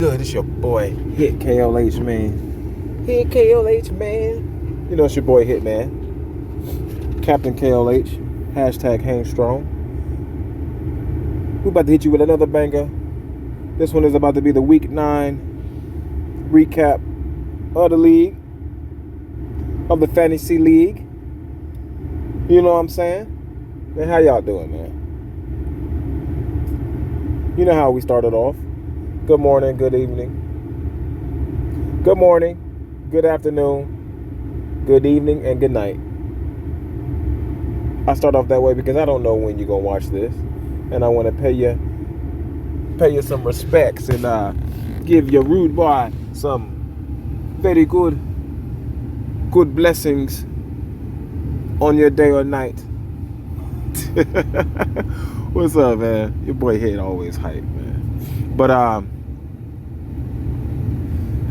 Good, it's your boy Hit KLH man. Hit KLH man. You know it's your boy Hit man. Captain KLH. Hashtag hang strong. We about to hit you with another banger. This one is about to be the Week 9 recap of the league. Of the Fantasy League. You know what I'm saying? Man, how y'all doing, man? You know how we started off. Good morning, good evening. Good morning, good afternoon, good evening, and good night. I start off that way because I don't know when you're going to watch this. And I want to pay you some respects and give your rude boy some very good blessings on your day or night. What's up, man? Your boy Head always hype, man. But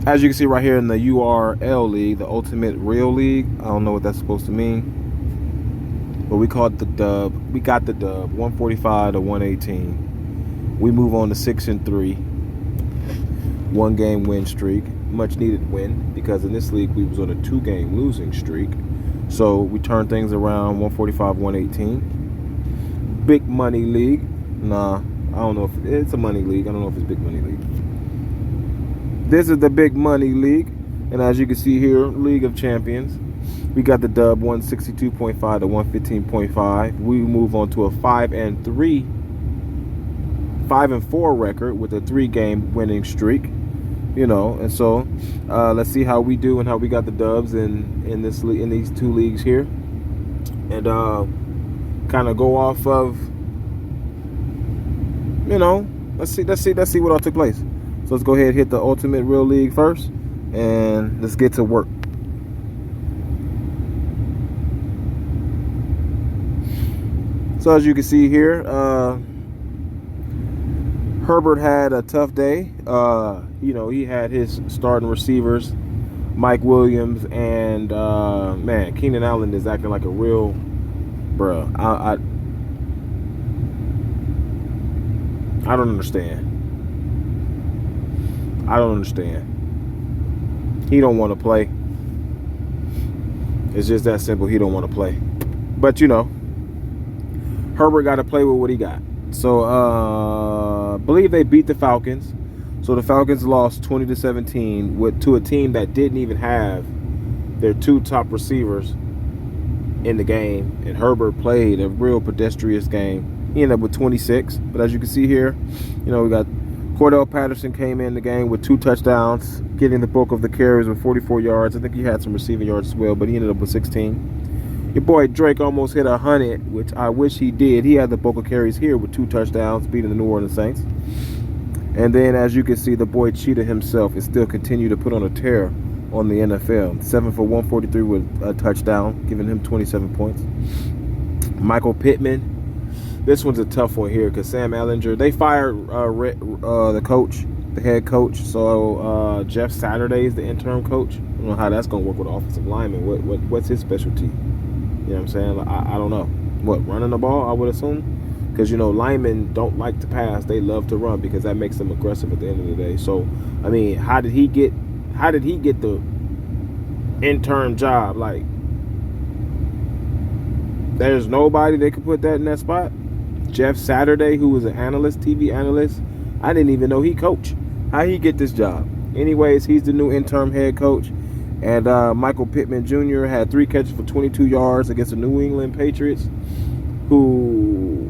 as you can see right here in the URL League, the Ultimate Real League, I don't know what that's supposed to mean, but we called the dub. We got the dub, 145 to 118. We move on to 6-3, 1 game win streak, much needed win because in this league we was on a 2-game losing streak. So we turned things around, 145, 118. Big money league. Nah, I don't know if it's a money league. I don't know if it's big money league. This is the big money league, and as you can see here, League of Champions, we got the dub, 162.5 to 115.5. We move on to a 5-4 record with a 3-game winning streak. You know, and so let's see how we do and how we got the dubs in these 2 leagues here, and kind of go off of, you know, let's see what all took place. So let's go ahead and hit the Ultimate Real League first, and let's get to work. So as you can see here, Herbert had a tough day. You know, he had his starting receivers, Mike Williams, and man, Keenan Allen is acting like a real bruh. I don't understand. I don't understand. He don't want to play. It's just that simple. He don't want to play. But you know, Herbert got to play with what he got. So I believe they beat the Falcons. So the Falcons lost 20-17 to a team that didn't even have their 2 top receivers in the game. And Herbert played a real pedestrian game. He ended up with 26. But as you can see here, you know, we got Cordell Patterson came in the game with 2 touchdowns, getting the bulk of the carries with 44 yards. I think he had some receiving yards as well, but he ended up with 16. Your boy Drake almost hit 100, which I wish he did. He had the bulk of carries here with 2 touchdowns, beating the New Orleans Saints. And then, as you can see, the boy Cheetah himself is still continuing to put on a tear on the NFL. 7 for 143 with a touchdown, giving him 27 points. Michael Pittman. This one's a tough one here because Sam Ellinger, they fired the coach, the head coach. So Jeff Saturday is the interim coach. I don't know how that's going to work with offensive linemen. What's his specialty? You know what I'm saying? I don't know. What, running the ball, I would assume? Because, you know, linemen don't like to pass. They love to run because that makes them aggressive at the end of the day. So, I mean, how did he get the intern job? Like, there's nobody they could put that in that spot? Jeff Saturday, who was an analyst, TV analyst, I didn't even know he coached. How he get this job? Anyways, he's the new interim head coach. And Michael Pittman Jr. had 3 catches for 22 yards against the New England Patriots, who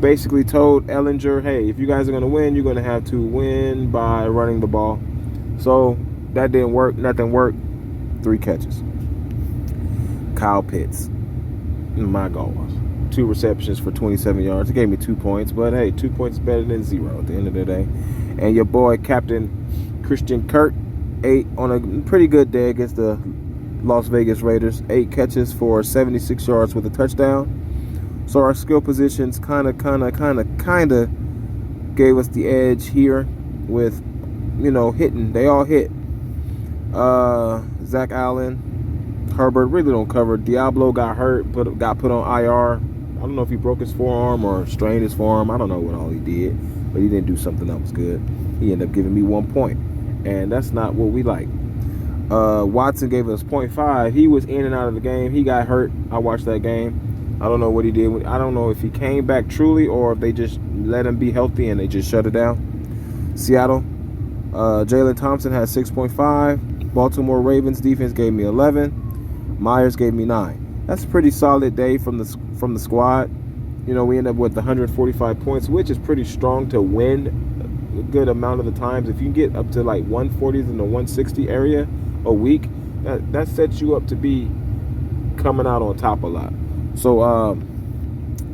basically told Ellinger, hey, if you guys are going to win, you're going to have to win by running the ball. So that didn't work. Nothing worked. 3 catches. Kyle Pitts, my goals. 2 receptions for 27 yards. It gave me 2 points, but hey, 2 points is better than 0 at the end of the day. And your boy, Captain Christian Kirk, 8 on a pretty good day against the Las Vegas Raiders. 8 catches for 76 yards with a touchdown. So our skill positions kind of gave us the edge here with, you know, hitting. They all hit. Zach Allen, Herbert really don't cover. Diablo got hurt, got put on IR. I don't know if he broke his forearm or strained his forearm. I don't know what all he did. but he didn't do something that was good. He ended up giving me 1 point, and that's not what we like. Watson gave us 0.5. He was in and out of the game. He got hurt. I watched that game. I don't know what he did. I don't know if he came back truly or if they just let him be healthy and they just shut it down. Seattle, Jalen Thompson had 6.5. Baltimore Ravens defense gave me 11. Myers gave me 9. That's a pretty solid day from the squad. You know, we end up with 145 points, which is pretty strong to win a good amount of the times. If you get up to like 140s in the 160 area a week, that sets you up to be coming out on top a lot. So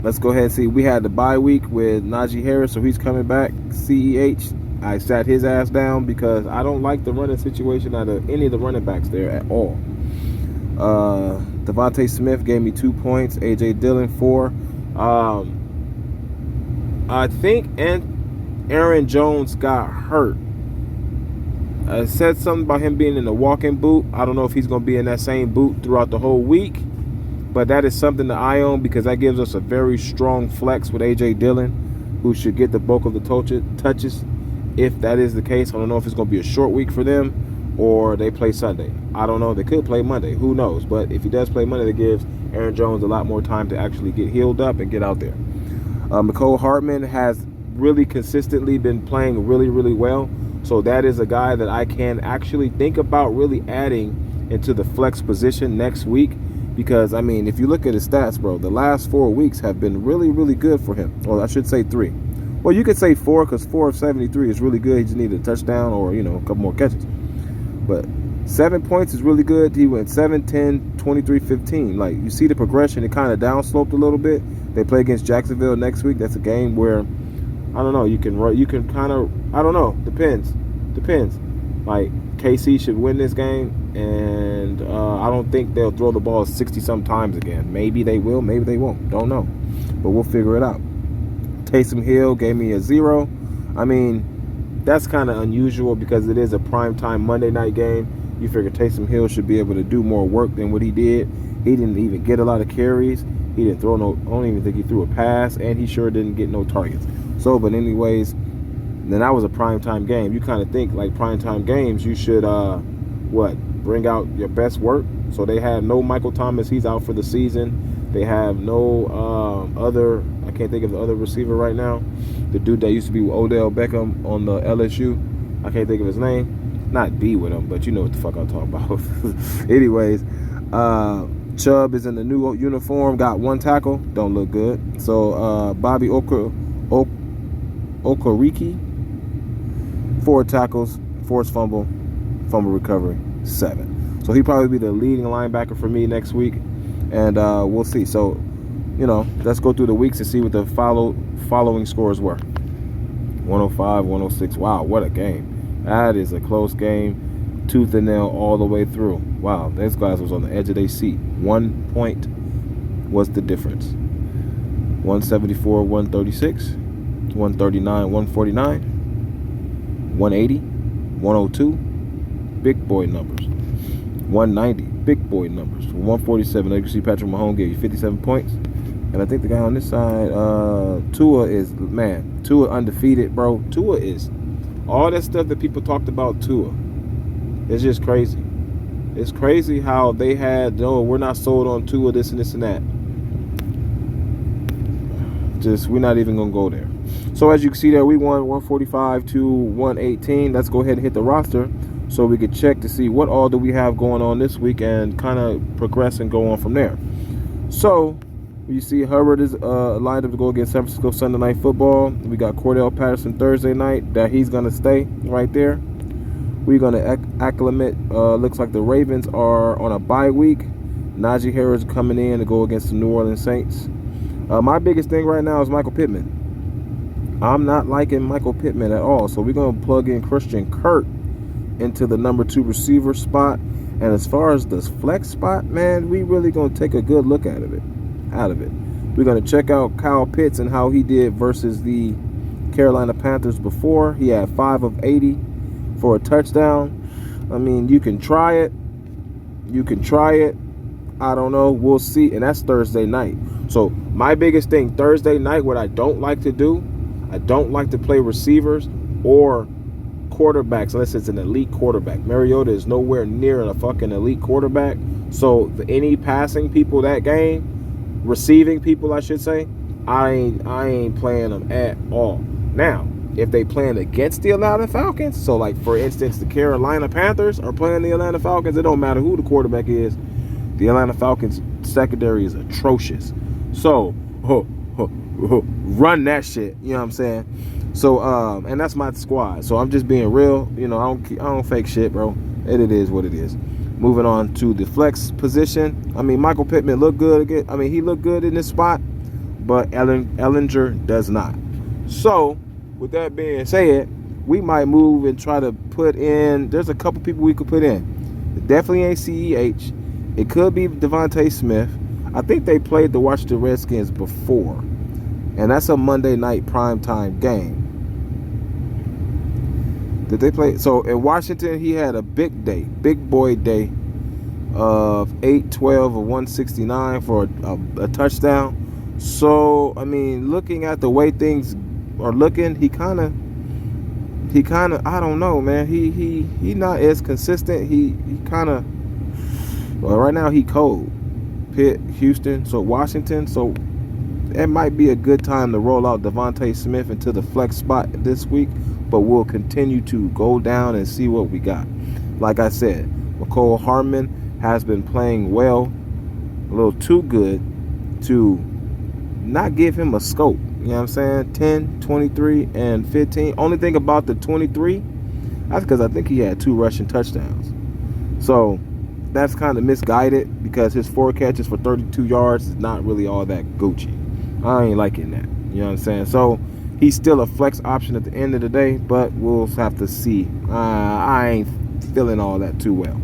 let's go ahead and see. We had the bye week with Najee Harris, so he's coming back. CEH, I sat his ass down because I don't like the running situation out of any of the running backs there at all. Devontae Smith gave me 2 points. AJ Dillon 4. I think Aaron Jones got hurt. I said something about him being in a walking boot. I don't know if he's going to be in that same boot throughout the whole week, but that is something to eye on because that gives us a very strong flex with AJ Dillon, who should get the bulk of the touches if that is the case. I don't know if it's going to be a short week for them or they play Sunday. I don't know. They could play Monday. Who knows? But if he does play Monday, that gives Aaron Jones a lot more time to actually get healed up and get out there. Mecole Hardman has really consistently been playing really, really well. So that is a guy that I can actually think about really adding into the flex position next week. Because, I mean, if you look at his stats, bro, the last 4 weeks have been really, really good for him. Or I should say 3. Well, you could say 4 because 4 of 73 is really good. He just needed a touchdown or, you know, a couple more catches. But 7 points is really good. He went 7, 10, 23, 15. Like, you see the progression. It kind of downsloped a little bit. They play against Jacksonville next week. That's a game where, I don't know, you can kind of, I don't know. Depends. Like, KC should win this game, and I don't think they'll throw the ball 60-some times again. Maybe they will, maybe they won't. Don't know. But we'll figure it out. Taysom Hill gave me a 0. I mean, that's kind of unusual because it is a primetime Monday night game. You figure Taysom Hill should be able to do more work than what he did. He didn't even get a lot of carries. He didn't throw I don't even think he threw a pass, and he sure didn't get no targets. So, but anyways, then that was a primetime game. You kind of think like primetime games, you should bring out your best work. So they have no Michael Thomas. He's out for the season. They have no other, I can't think of the other receiver right now. The dude that used to be with Odell Beckham on the LSU. I can't think of his name. Not be with him, but you know what the fuck I'm talking about. Anyways, Chubb is in the new uniform. Got 1 tackle. Don't look good. So Bobby Okereke, 4 tackles, forced fumble recovery, 7. So he'll probably be the leading linebacker for me next week, and we'll see. So, you know, let's go through the weeks and see what the following scores were. 105, 106. Wow, what a game. That is a close game, tooth and nail all the way through. Wow, those guys was on the edge of their seat. 1 point was the difference. 174, 136, 139, 149, 180, 102, big boy numbers. 190, big boy numbers. 147, you can see Patrick Mahomes gave you 57 points. And I think the guy on this side, Tua undefeated, bro. Tua is all that stuff that people talked about Tua. It's just crazy. It's crazy how they had, we're not sold on Tua, this and this and that. We're not even going to go there. So as you can see there, we won 145 to 118. Let's go ahead and hit the roster so we can check to see what all do we have going on this week and kind of progress and go on from there. So you see Hubbard is lined up to go against San Francisco Sunday Night Football. We got Cordell Patterson Thursday night that he's going to stay right there. We're going to acclimate. Looks like the Ravens are on a bye week. Najee Harris coming in to go against the New Orleans Saints. My biggest thing right now is Michael Pittman. I'm not liking Michael Pittman at all. So we're going to plug in Christian Kirk into the number 2 receiver spot. And as far as the flex spot, man, we really going to take a good look out of it. We're going to check out Kyle Pitts and how he did versus the Carolina Panthers before. He had 5 of 80 for a touchdown. I mean, you can try it. I don't know. We'll see. And that's Thursday night. So my biggest thing Thursday night, what I don't like to do, I don't like to play receivers or quarterbacks unless it's an elite quarterback. Mariota is nowhere near a fucking elite quarterback. So any passing people that game, receiving people I should say, I ain't playing them at all. Now, if they playing against the Atlanta Falcons, so like for instance the Carolina Panthers are playing the Atlanta Falcons, it don't matter who the quarterback is. The Atlanta Falcons secondary is atrocious. So run that shit. You know what I'm saying? So and that's my squad. So I'm just being real. You know, I don't fake shit, bro. It is what it is. Moving on to the flex position. I mean, Michael Pittman looked good again. I mean, he looked good in this spot, but Ellinger does not. So with that being said, we might move and try to put in. There's a couple people we could put in. It definitely ain't CEH. It could be Devontae Smith. I think they played the Washington Redskins before, and that's a Monday night primetime game. Did they play? So in Washington, he had a big boy day of 8-12 of 169 for a touchdown. So I mean, looking at the way things are looking, he kind of I don't know, man. He not as consistent. He kind of, well, right now he cold. Pitt, Houston, so Washington. So it might be a good time to roll out Devontae Smith into the flex spot this week, but we'll continue to go down and see what we got. Like I said, McCole Hardman has been playing well, a little too good to not give him a scope. You know what I'm saying? 10, 23, and 15. Only thing about the 23, that's because I think he had 2 rushing touchdowns. So that's kind of misguided because his 4 catches for 32 yards is not really all that Gucci. I ain't liking that. You know what I'm saying? So he's still a flex option at the end of the day, but we'll have to see. I ain't feeling all that too well.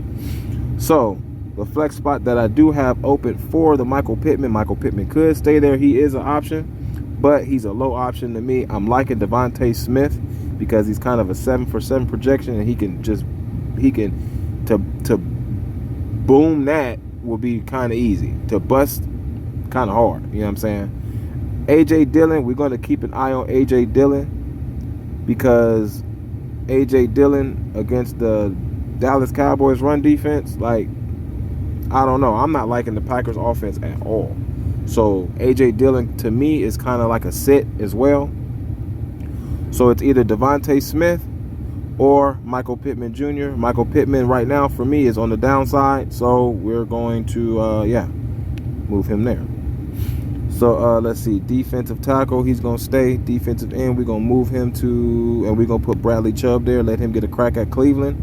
So the flex spot that I do have open for the Michael Pittman could stay there. He is an option, but he's a low option to me. I'm liking Devontae Smith because he's kind of a 7-for-7 projection, and he can to boom that will be kind of easy. To bust, kind of hard. You know what I'm saying? A.J. Dillon, we're going to keep an eye on A.J. Dillon because A.J. Dillon against the Dallas Cowboys run defense, like, I don't know. I'm not liking the Packers offense at all. So A.J. Dillon to me is kind of like a sit as well. So it's either Devontae Smith or Michael Pittman Jr. Michael Pittman right now for me is on the downside, so we're going to move him there. So let's see, defensive tackle, he's gonna stay. Defensive end, we're gonna move him to, and we're gonna put Bradley Chubb there, let him get a crack at Cleveland.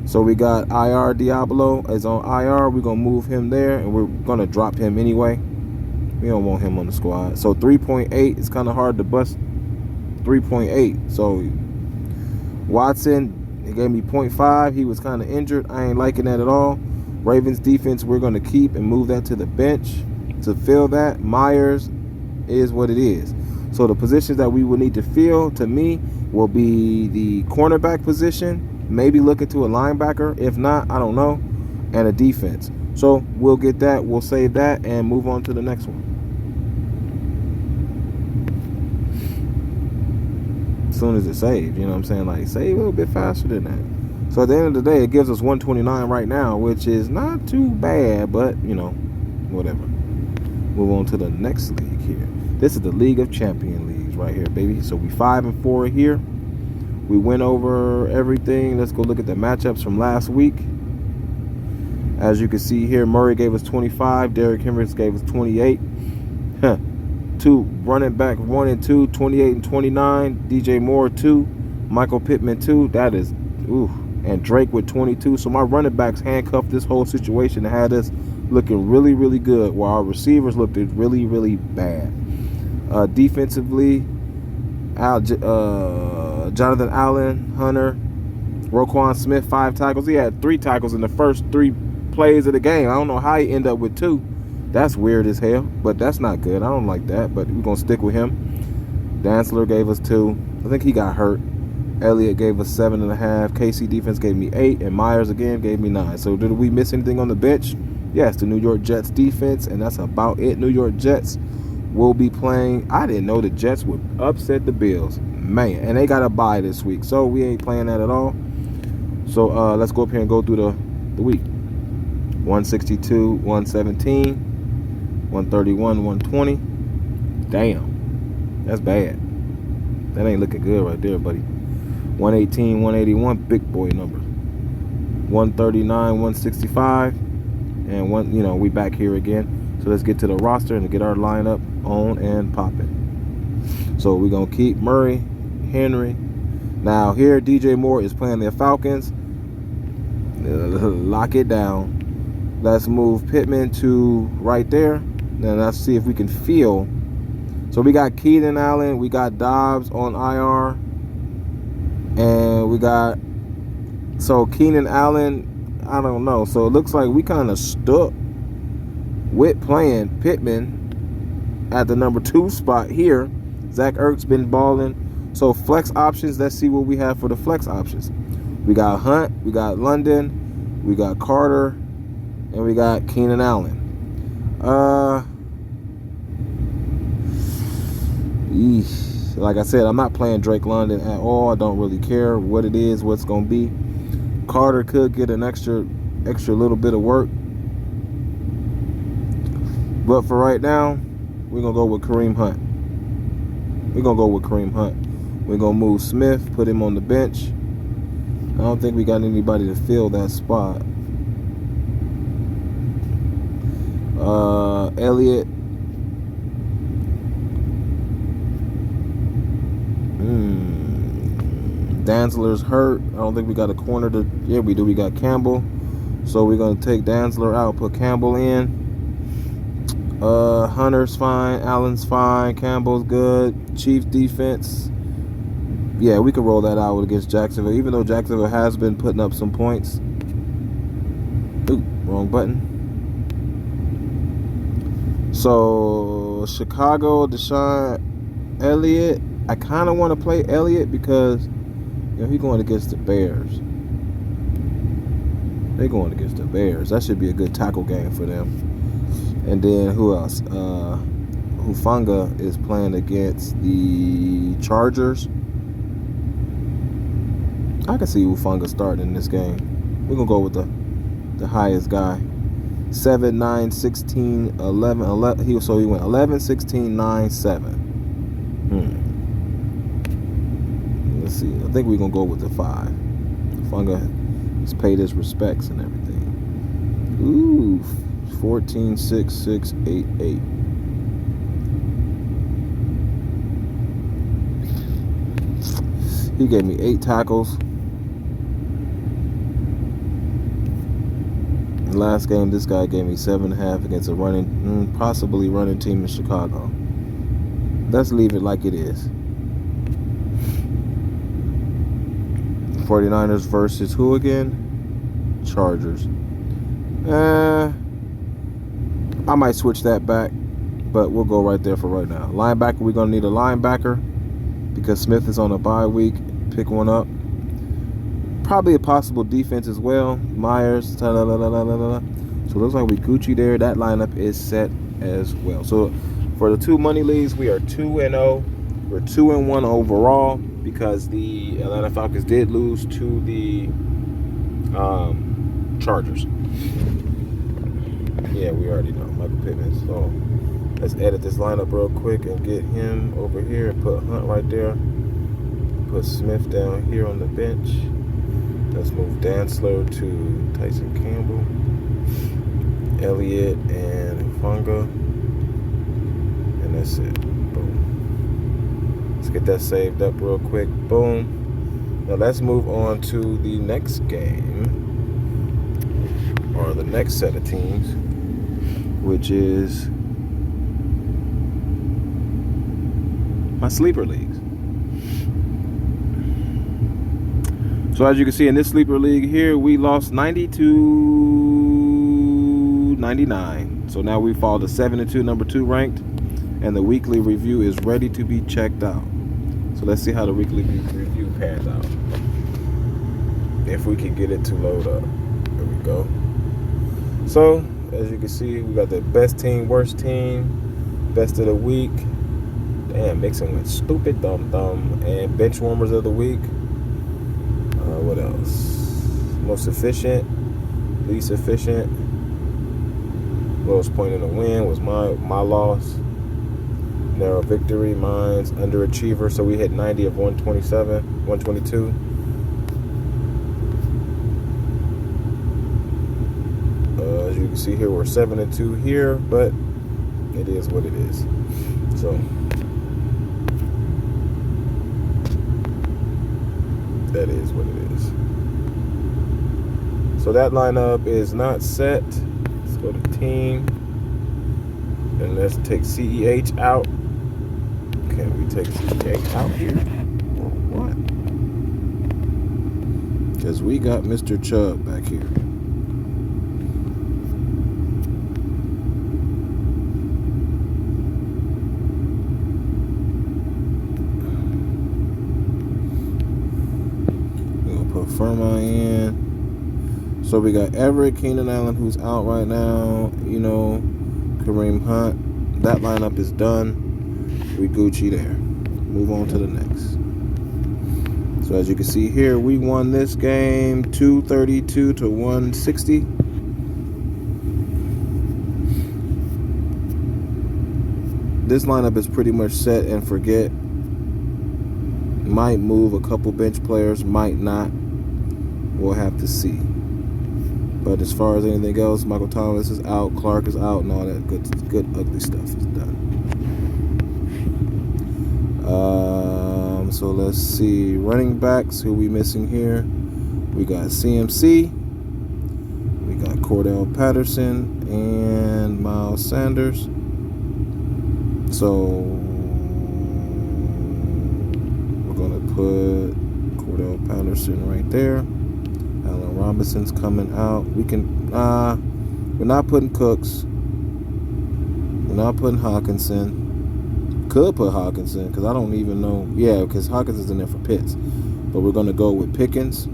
So we got IR Diablo is on IR. We're gonna move him there, and we're gonna drop him anyway. We don't want him on the squad. So 3.8, it's kind of hard to bust 3.8. So Watson, he gave me 0.5. He was kind of injured. I ain't liking that at all. Ravens defense, we're going to keep and move that to the bench to fill that. Myers is what it is. So the positions that we will need to fill, to me, will be the cornerback position, maybe look into a linebacker. If not, I don't know, and a defense. So we'll get that. We'll save that and move on to the next one. As soon as it saves, you know what I'm saying? Like, save a little bit faster than that. So at the end of the day, it gives us 129 right now, which is not too bad, but, you know, whatever. Move on to the next league here. This is the League of Champion Leagues right here, baby. So we 5-4 here. We went over everything. Let's go look at the matchups from last week. As you can see here, Murray gave us 25. Derrick Henry gave us 28. 2 running back 1 and 2, 28 and 29. DJ Moore 2. Michael Pittman 2. That is, ooh. And Drake with 22. So my running backs handcuffed this whole situation and had us looking really, really good, while our receivers looked really, really bad. Defensively, Jonathan Allen, Hunter, Roquan Smith, 5 tackles. He had 3 tackles in the first 3 plays of the game. I don't know how he ended up with 2. That's weird as hell, but that's not good. I don't like that, but we're going to stick with him. Dantzler gave us 2. I think he got hurt. Elliott gave us 7.5. KC defense gave me 8, and Myers again gave me 9. So did we miss anything on the bench? Yes, the New York Jets defense, and that's about it. New York Jets will be playing. I didn't know the Jets would upset the Bills. Man, and they got a bye this week, so we ain't playing that at all. So let's go up here and go through the week. 162, 117, 131, 120. Damn, that's bad. That ain't looking good right there, buddy. 118, 181, big boy number. 139, 165, and we back here again. So let's get to the roster and get our lineup on and popping. So we're gonna keep Murray, Henry. Now here, DJ Moore is playing the Falcons. Lock it down. Let's move Pittman to right there. Then let's see if we can feel. So we got Keenan Allen, we got Dobbs on IR, and we got Keenan Allen. I don't know. So it looks like we kind of stuck with playing Pittman at the number 2 spot here. Zach Ertz been balling. So flex options, let's see what we have for the flex options. We got Hunt, we got London, we got Carter, and we got Keenan Allen. Like I said, I'm not playing Drake London at all. I don't really care what it is, what's going to be. Carter could get an extra little bit of work. But for right now, we're going to go with Kareem Hunt. We're going to move Smith, put him on the bench. I don't think we got anybody to fill that spot. Elliott. Dantzler's hurt. I don't think we got a corner to... Yeah, we do. We got Campbell. So we're going to take Dantzler out, put Campbell in. Hunter's fine. Allen's fine. Campbell's good. Chiefs defense. Yeah, we can roll that out against Jacksonville, even though Jacksonville has been putting up some points. Ooh, wrong button. So, Chicago, Deshaun Elliott. I kind of want to play Elliott because he's going against the Bears. They're going against the Bears. That should be a good tackle game for them. And then who else? Hufanga is playing against the Chargers. I can see Hufanga starting in this game. We're going to go with the highest guy. 7, 9, 16, 11, 11. So he went 11, 16, 9, 7. Let's see. I think we're going to go with the 5. Hufanga has paid his respects and everything. Ooh, 14, 6, 6, 8, 8. He gave me 8 tackles. Last game, this guy gave me 7.5 against a possibly running team in Chicago. Let's leave it like it is. 49ers versus who again? Chargers. I might switch that back, but we'll go right there for right now. Linebacker, we're going to need a linebacker because Smith is on a bye week. Pick one up. Probably a possible defense as well. Myers. So it looks like we Gucci there. That lineup is set as well. So for the 2 money leagues, we are 2-0. We're 2-1 overall because the Atlanta Falcons did lose to the Chargers. Yeah, we already know Michael Pittman. So let's edit this lineup real quick and get him over here and put Hunt right there. Put Smith down here on the bench. Let's move Dantzler to Tyson Campbell, Elliott, and Hufanga. And that's it. Boom. Let's get that saved up real quick. Boom. Now let's move on to the next game, or the next set of teams, which is my sleeper leagues. So as you can see in this sleeper league here, we lost 90-99. So now we fall to 7-2, number 2 ranked, and the weekly review is ready to be checked out. So let's see how the weekly review pans out. If we can get it to load up. There we go. So as you can see, we got the best team, worst team, Best of the week. Damn, mixing with stupid thumb. And bench warmers of the week. What else? Most efficient, least efficient. Lowest point in the win was my loss. Narrow victory, mine's underachiever. So we hit 90 of 127, 122. As you can see here, we're 7-2 here, but it is what it is. So that is what it is. So that lineup is not set. Let's go to team. And let's take CEH out. Can we take CEH out here? Or what? Because we got Mr. Chubb back here. Firma in. So we got Everett, Keenan Allen, who's out right now. You know, Kareem Hunt. That lineup is done. We Gucci there. Move on to the next. So as you can see here, we won this game 232 to 160. This lineup is pretty much set and forget. Might move a couple bench players, might not. We'll have to see. But as far as anything else, Michael Thomas is out, Clark is out, and all that good ugly stuff is done. So let's see. Running backs, who we missing here? We got CMC. We got Cordell Patterson and Miles Sanders. So we're going to put Cordell Patterson right there. Allen Robinson's coming out. We can, we're not putting Cooks. We're not putting Hawkinson. Could put Hawkinson, because I don't even know. Yeah, because Hawkinson's in there for Pitts. But we're going to go with Pickens.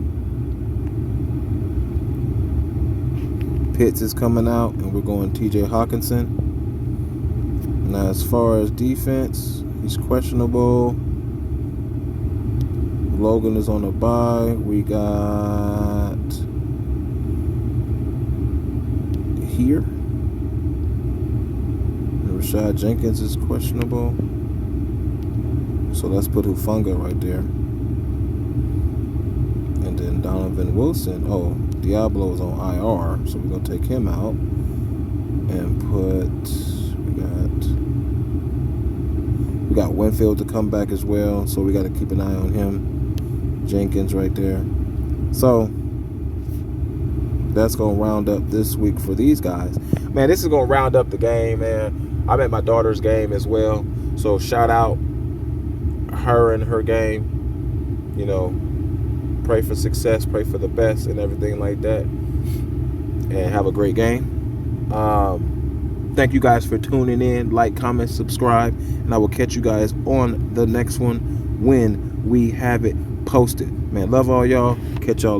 Pitts is coming out, and we're going TJ Hawkinson. Now, as far as defense, he's questionable. Logan is on a bye. We got here. Rashad Jenkins is questionable. So let's put Hufanga right there. And then Donovan Wilson. Oh, Diablo is on IR. So we're going to take him out. And we got Winfield to come back as well. So we got to keep an eye on him. Jenkins right there. So that's going to round up this week for these guys. Man, this is going to round up the game, man. I'm at my daughter's game as well. So shout out her and her game. You know, pray for success, pray for the best and everything like that. And have a great game. Thank you guys for tuning in. Like, comment, subscribe. And I will catch you guys on the next one when we have it posted. Man, love all y'all. Catch y'all later.